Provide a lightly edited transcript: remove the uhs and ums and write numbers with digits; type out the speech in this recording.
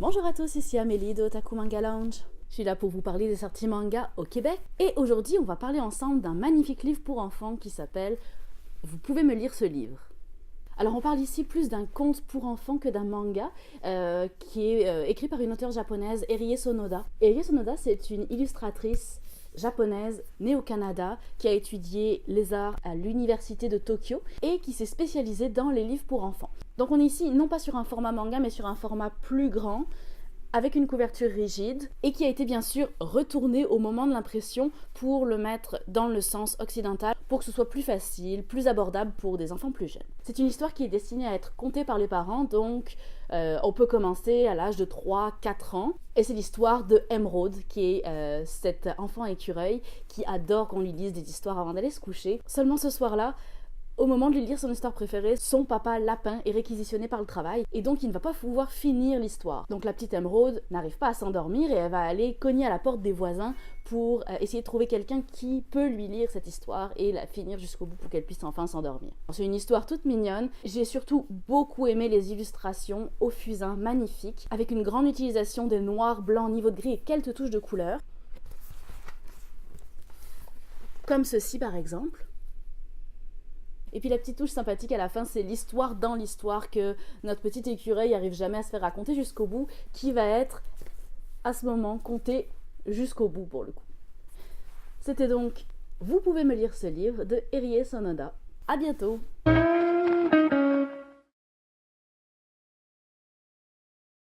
Bonjour à tous, ici Amélie de Otaku Manga Lounge. Je suis là pour vous parler des sorties manga au Québec. Et aujourd'hui, on va parler ensemble d'un magnifique livre pour enfants qui s'appelle « Vous pouvez me lire ce livre ». Alors on parle ici plus d'un conte pour enfants que d'un manga qui est écrit par une auteure japonaise, Erie Sonoda. Erie Sonoda, c'est une illustratrice japonaise née au Canada qui a étudié les arts à l'université de Tokyo et qui s'est spécialisée dans les livres pour enfants. Donc on est ici non pas sur un format manga mais sur un format plus grand avec une couverture rigide et qui a été bien sûr retourné au moment de l'impression pour le mettre dans le sens occidental pour que ce soit plus facile, plus abordable pour des enfants plus jeunes. C'est une histoire qui est destinée à être contée par les parents, donc on peut commencer à l'âge de 3-4 ans. Et c'est l'histoire de Emeraude, qui est cet enfant écureuil qui adore qu'on lui lise des histoires avant d'aller se coucher. Seulement ce soir-là, au moment de lui lire son histoire préférée, son papa lapin est réquisitionné par le travail et donc il ne va pas pouvoir finir l'histoire. Donc la petite Emeraude n'arrive pas à s'endormir et elle va aller cogner à la porte des voisins pour essayer de trouver quelqu'un qui peut lui lire cette histoire et la finir jusqu'au bout pour qu'elle puisse enfin s'endormir. C'est une histoire toute mignonne. J'ai surtout beaucoup aimé les illustrations au fusain magnifiques avec une grande utilisation des noirs, blancs, niveau de gris et quelques touches de couleur. Comme ceci par exemple. Et puis la petite touche sympathique à la fin, c'est l'histoire dans l'histoire que notre petit écureuil n'arrive jamais à se faire raconter jusqu'au bout, qui va être, à ce moment, contée jusqu'au bout pour le coup. C'était donc « Vous pouvez me lire ce livre » de Erie Sonoda. À bientôt!